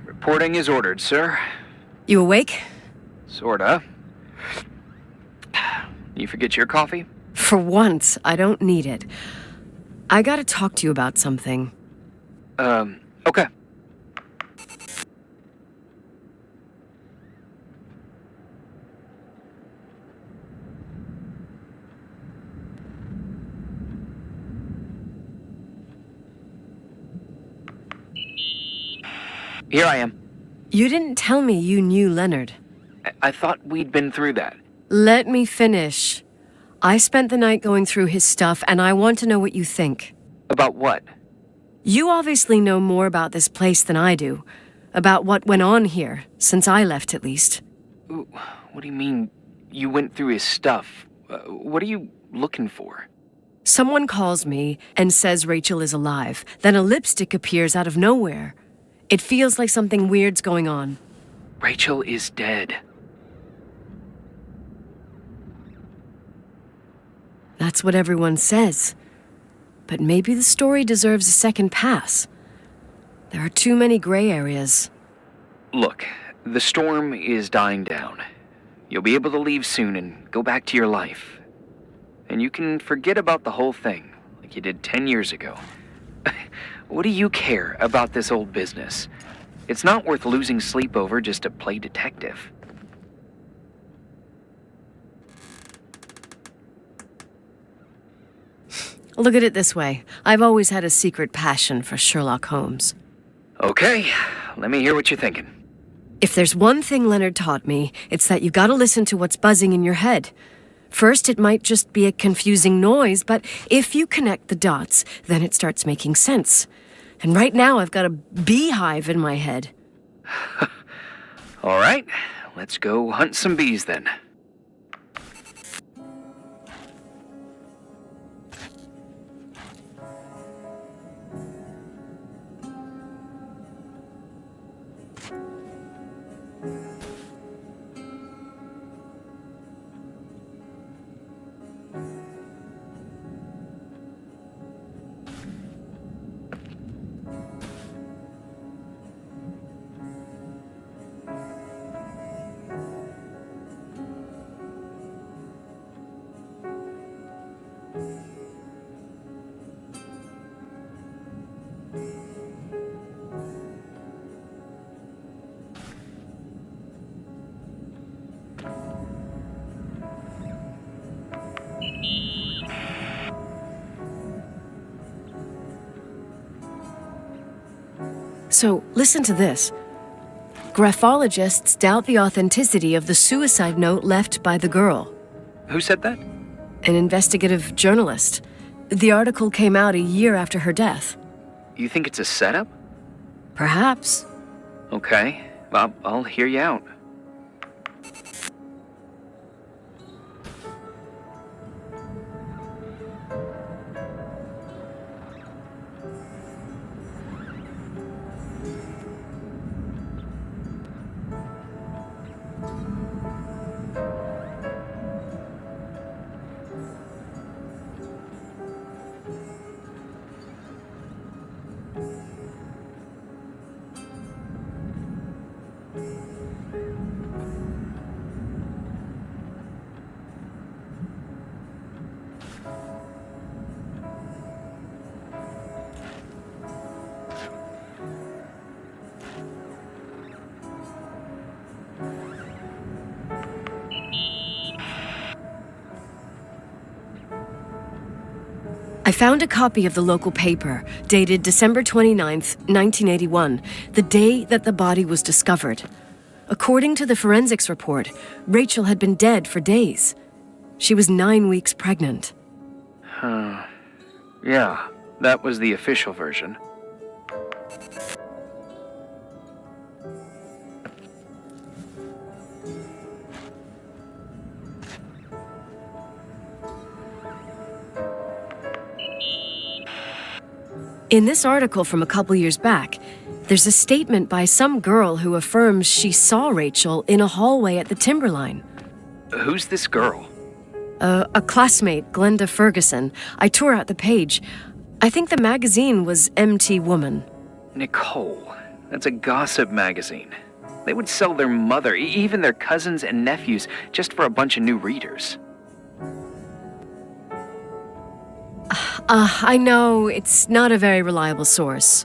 Reporting is ordered, sir. You awake? Sorta. You forget your coffee? For once, I don't need it. I gotta talk to you about something. Okay. Here I am. You didn't tell me you knew Leonard. I thought we'd been through that. Let me finish. I spent the night going through his stuff, and I want to know what you think. About what? You obviously know more about this place than I do. About what went on here, since I left at least. What do you mean, you went through his stuff? What are you looking for? Someone calls me and says Rachel is alive. Then a lipstick appears out of nowhere. It feels like something weird's going on. Rachel is dead. That's what everyone says. But maybe the story deserves a second pass. There are too many gray areas. Look, the storm is dying down. You'll be able to leave soon and go back to your life. And you can forget about the whole thing, like you did 10 years ago. What do you care about this old business? It's not worth losing sleep over just to play detective. Look at it this way. I've always had a secret passion for Sherlock Holmes. Okay, let me hear what you're thinking. If there's one thing Leonard taught me, it's that you gotta listen to what's buzzing in your head. First, it might just be a confusing noise, but if you connect the dots, then it starts making sense. And right now, I've got a beehive in my head. All right, let's go hunt some bees then. So, listen to this. Graphologists doubt the authenticity of the suicide note left by the girl. Who said that? An investigative journalist. The article came out a year after her death. You think it's a setup? Perhaps. Okay, I'll hear you out. I found a copy of the local paper, dated December 29th, 1981, the day that the body was discovered. According to the forensics report, Rachel had been dead for days. She was 9 weeks pregnant. Yeah, that was the official version. In this article from a couple years back, there's a statement by some girl who affirms she saw Rachel in a hallway at the Timberline. Who's this girl? A classmate, Glenda Ferguson. I tore out the page. I think the magazine was MT Woman. Nicole. That's a gossip magazine. They would sell their mother, even their cousins and nephews, just for a bunch of new readers. I know it's not a very reliable source.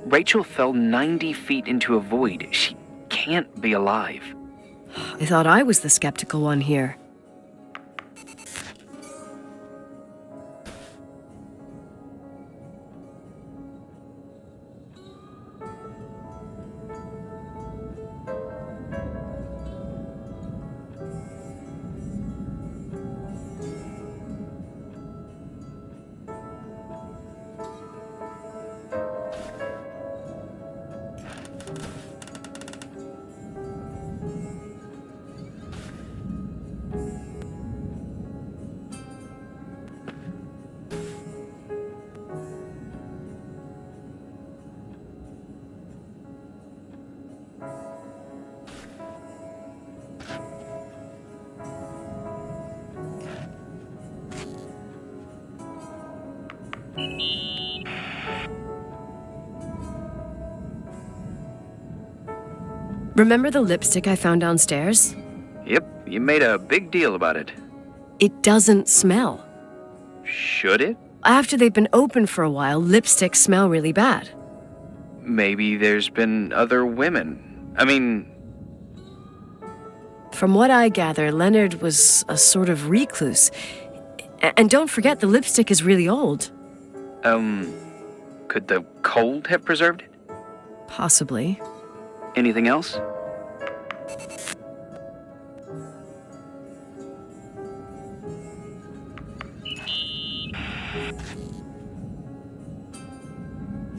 Rachel fell 90 feet into a void. She can't be alive. I thought I was the skeptical one here. Remember the lipstick I found downstairs? Yep, you made a big deal about it. It doesn't smell. Should it? After they've been open for a while, lipsticks smell really bad. Maybe there's been other women. I mean... From what I gather, Leonard was a sort of recluse. And don't forget, the lipstick is really old. Could the cold have preserved it? Possibly. Anything else?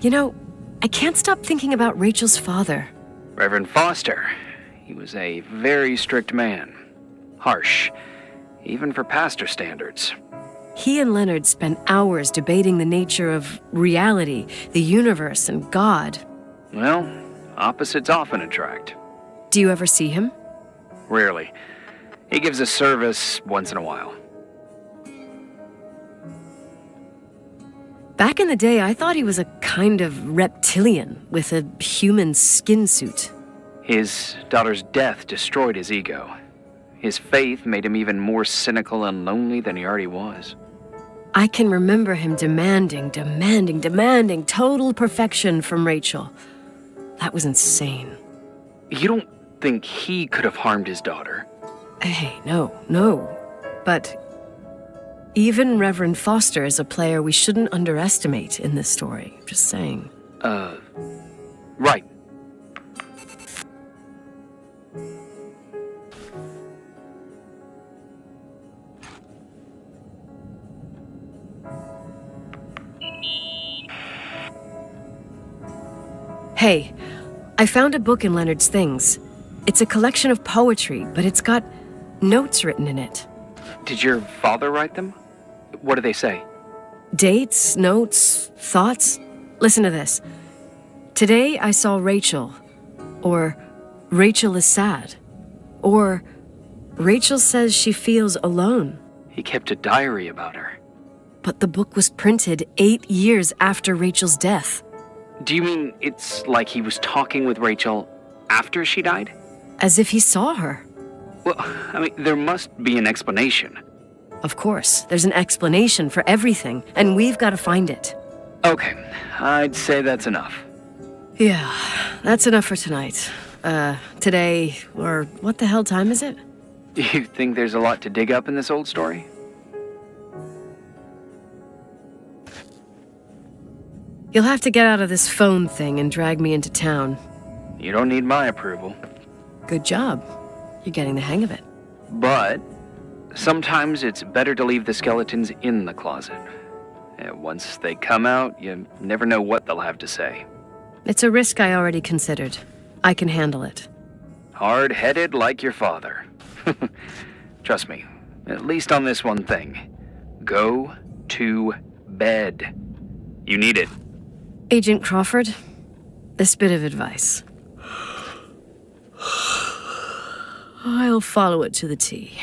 You know, I can't stop thinking about Rachel's father. Reverend Foster. He was a very strict man. Harsh, even for pastor standards. He and Leonard spent hours debating the nature of reality, the universe, and God. Well, opposites often attract. Do you ever see him? Rarely. He gives a service once in a while. Back in the day, I thought he was a kind of reptilian with a human skin suit. His daughter's death destroyed his ego. His faith made him even more cynical and lonely than he already was. I can remember him demanding total perfection from Rachel. That was insane. You don't think he could have harmed his daughter? Hey, no. But even Reverend Foster is a player we shouldn't underestimate in this story. Just saying. Right. Hey, I found a book in Leonard's things. It's a collection of poetry, but it's got notes written in it. Did your father write them? What do they say? Dates, notes, thoughts. Listen to this. Today I saw Rachel. Or Rachel is sad. Or Rachel says she feels alone. He kept a diary about her. But the book was printed 8 years after Rachel's death. Do you mean it's like he was talking with Rachel after she died? As if he saw her. Well, I mean, there must be an explanation. Of course, there's an explanation for everything, and we've got to find it. Okay, I'd say that's enough. Yeah, that's enough for tonight. Today, or what the hell time is it? You think there's a lot to dig up in this old story? You'll have to get out of this phone thing and drag me into town. You don't need my approval. Good job. You're getting the hang of it. But sometimes it's better to leave the skeletons in the closet. And once they come out, you never know what they'll have to say. It's a risk I already considered. I can handle it. Hard-headed like your father. Trust me, at least on this one thing. Go to bed. You need it. Agent Crawford, this bit of advice. I'll follow it to the T.